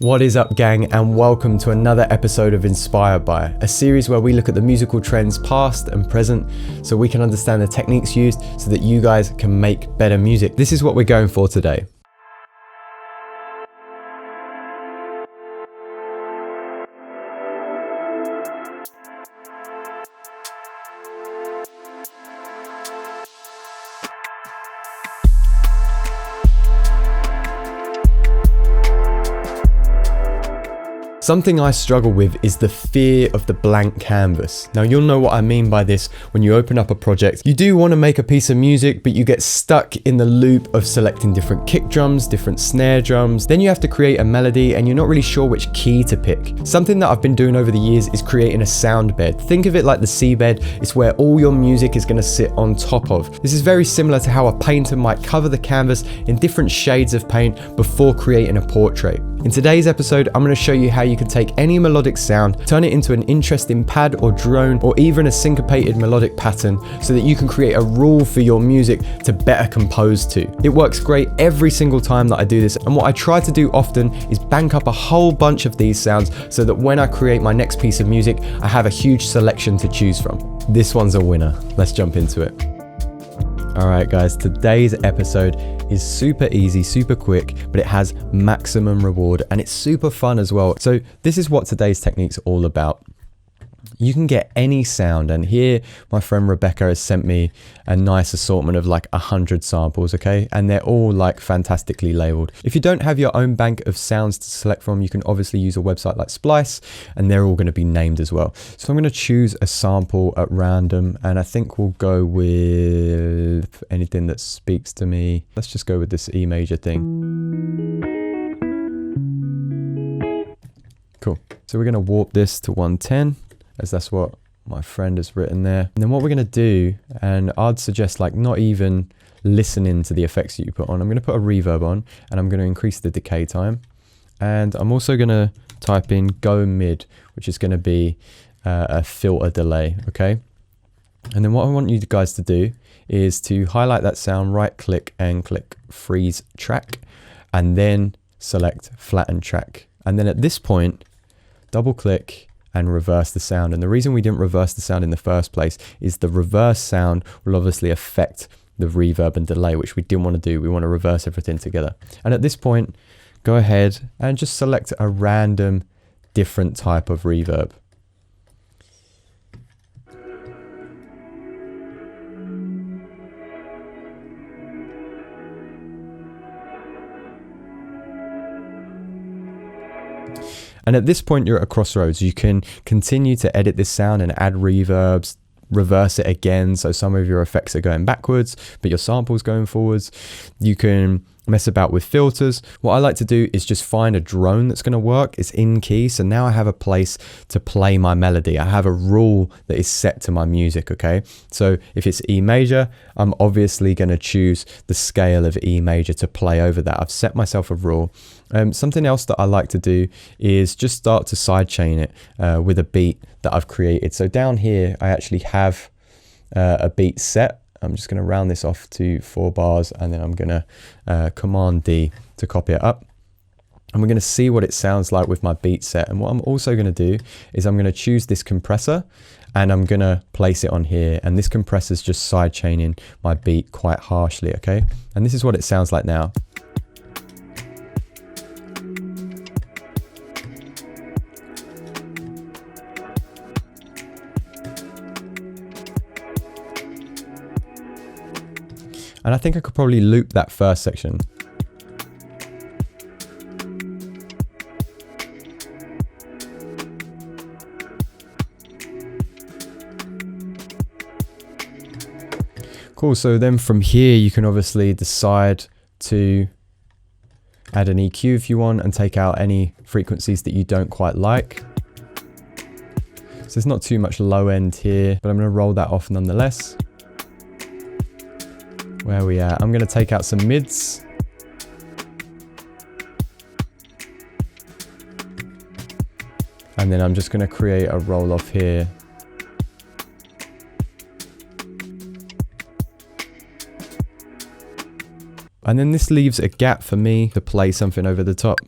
What is up, gang, and welcome to another episode of Inspired By, a series where we look at the musical trends past and present so we can understand the techniques used so that you guys can make better music. This is what we're going for today. Something I struggle with is the fear of the blank canvas. Now, you'll know what I mean by this when you open up a project. You do want to make a piece of music, but you get stuck in the loop of selecting different kick drums, different snare drums. Then you have to create a melody and you're not really sure which key to pick. Something that I've been doing over the years is creating a sound bed. Think of it like the seabed. It's where all your music is going to sit on top of. This is very similar to how a painter might cover the canvas in different shades of paint before creating a portrait. In today's episode, I'm going to show you how you can take any melodic sound, turn it into an interesting pad or drone, or even a syncopated melodic pattern so that you can create a rule for your music to better compose to. It works great every single time that I do this, and what I try to do often is bank up a whole bunch of these sounds so that when I create my next piece of music, I have a huge selection to choose from. This one's a winner. Let's jump into it. Alright guys, today's episode is super easy, super quick, but it has maximum reward and it's super fun as well. So this is what today's technique's all about. You can get any sound, and here my friend Rebecca has sent me a nice assortment of like 100 samples, okay? And they're all like fantastically labeled. If you don't have your own bank of sounds to select from, you can obviously use a website like Splice, and they're all going to be named as well. So I'm going to choose a sample at random, and I think we'll go with anything that speaks to me. Let's just go with this E major thing. Cool. So we're going to warp this to 110. As that's what my friend has written there. And then what we're going to do, and I'd suggest like not even listening to the effects that you put on. I'm going to put a reverb on, and I'm going to increase the decay time. And I'm also going to type in go mid, which is going to be a filter delay, okay? And then what I want you guys to do is to highlight that sound, right click and click freeze track, and then select flatten track. And then at this point, double click and reverse the sound. And the reason we didn't reverse the sound in the first place is the reverse sound will obviously affect the reverb and delay, which we didn't want to do. We want to reverse everything together. And at this point, go ahead and just select a random different type of reverb. And at this point, you're at a crossroads. You can continue to edit this sound and add reverbs, reverse it again. So some of your effects are going backwards, but your sample's going forwards. You can mess about with filters. What I like to do is just find a drone that's going to work. It's in key. So now I have a place to play my melody. I have a rule that is set to my music. Okay. So if it's E major, I'm obviously going to choose the scale of E major to play over that. I've set myself a rule. Something else that I like to do is just start to sidechain it with a beat that I've created. So down here, I actually have a beat set. I'm just going to round this off to 4 bars, and then I'm going to Command D to copy it up. And we're going to see what it sounds like with my beat set. And what I'm also going to do is I'm going to choose this compressor, and I'm going to place it on here. And this compressor is just sidechaining my beat quite harshly, okay? And this is what it sounds like now. And I think I could probably loop that first section. Cool, so then from here you can obviously decide to add an EQ if you want and take out any frequencies that you don't quite like. So there's not too much low end here, but I'm going to roll that off nonetheless. Where are we at? I'm going to take out some mids. And then I'm just going to create a roll off here. And then this leaves a gap for me to play something over the top.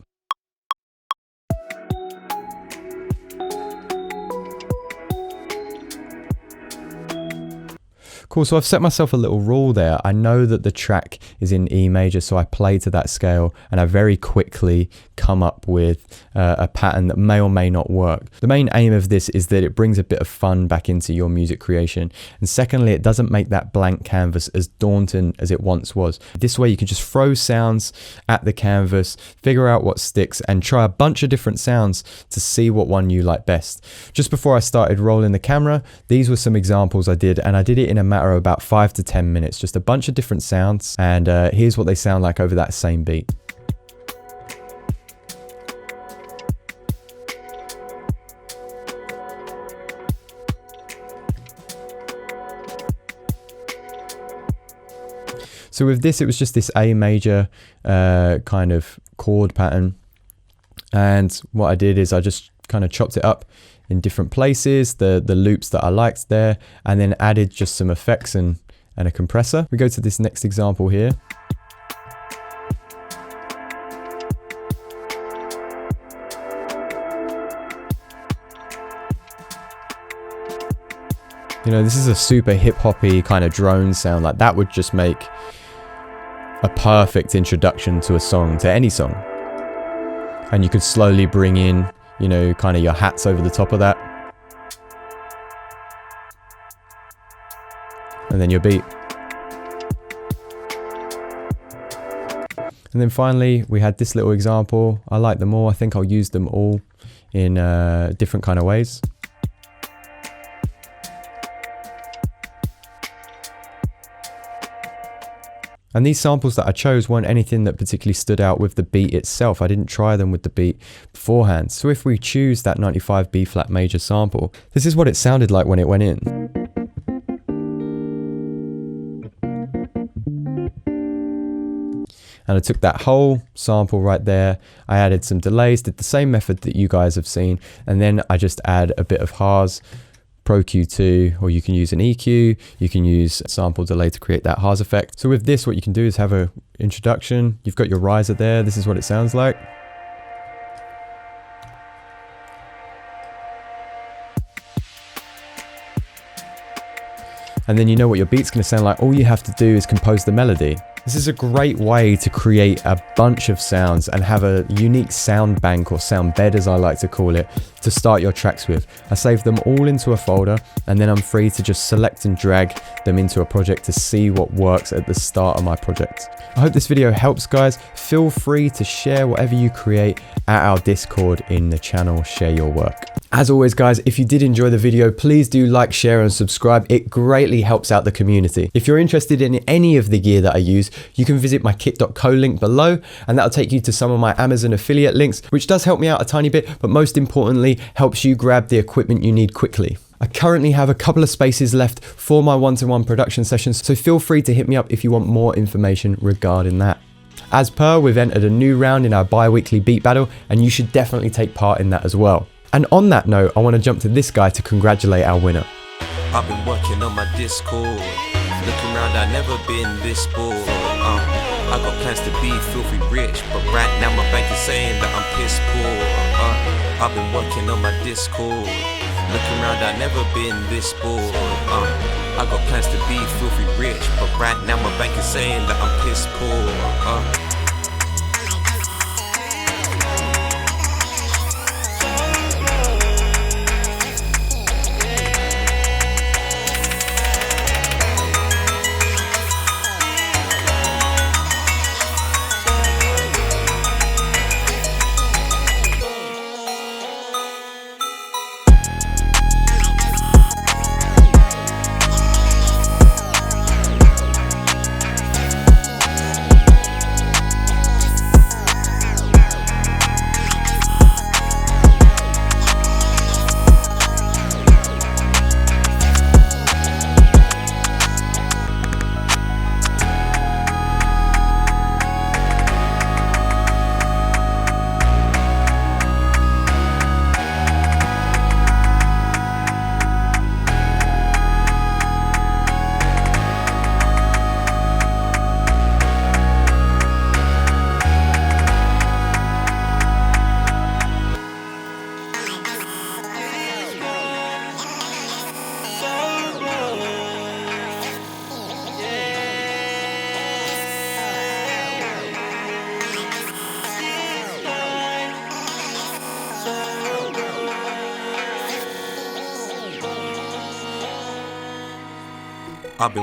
Cool, so I've set myself a little rule there. I know that the track is in E major, so I play to that scale, and I very quickly come up with a pattern that may or may not work. The main aim of this is that it brings a bit of fun back into your music creation, and secondly, it doesn't make that blank canvas as daunting as it once was. This way you can just throw sounds at the canvas, figure out what sticks, and try a bunch of different sounds to see what one you like best. Just before I started rolling the camera, these were some examples I did, and I did it in a matter of about 5 to 10 minutes, just a bunch of different sounds, and here's what they sound like over that same beat. So with this, it was just this A major kind of chord pattern, and what I did is I just kind of chopped it up in different places, the loops that I liked there, and then added just some effects and a compressor. We go to this next example here. You know, this is a super hip-hoppy kind of drone sound. Like that would just make a perfect introduction to a song, to any song. And you could slowly bring in, you know, kind of your hats over the top of that. And then your beat. And then finally, we had this little example. I like them all. I think I'll use them all in different kind of ways. And these samples that I chose weren't anything that particularly stood out with the beat itself. I didn't try them with the beat beforehand. So if we choose that 95 B flat major sample, this is what it sounded like when it went in. And I took that whole sample right there, I added some delays, did the same method that you guys have seen, and then I just add a bit of Haas, Pro Q2, or you can use an EQ, you can use sample delay to create that Haas effect. So with this, what you can do is have a introduction, you've got your riser there, this is what it sounds like. And then you know what your beat's going to sound like. All you have to do is compose the melody. This is a great way to create a bunch of sounds and have a unique sound bank, or sound bed as I like to call it, to start your tracks with. I save them all into a folder, and then I'm free to just select and drag them into a project to see what works at the start of my project. I hope this video helps, guys. Feel free to share whatever you create at our Discord in the channel Share Your Work. As always, guys, if you did enjoy the video, please do like, share and subscribe. It greatly helps out the community. If you're interested in any of the gear that I use, you can visit my kit.co link below, and that'll take you to some of my Amazon affiliate links, which does help me out a tiny bit, but most importantly, helps you grab the equipment you need quickly. I currently have a couple of spaces left for my one-to-one production sessions, so feel free to hit me up if you want more information regarding that. As per, we've entered a new round in our bi-weekly beat battle, and you should definitely take part in that as well. And on that note, I want to jump to this guy to congratulate our winner. I've been working on my Discord, looking around, I've never been this bored. I got plans to be filthy rich, but right now my bank is saying that I'm piss poor. I've been working on my Discord, looking around, I've never been this bored. I got plans to be filthy rich, but right now my bank is saying that I'm piss poor. I've been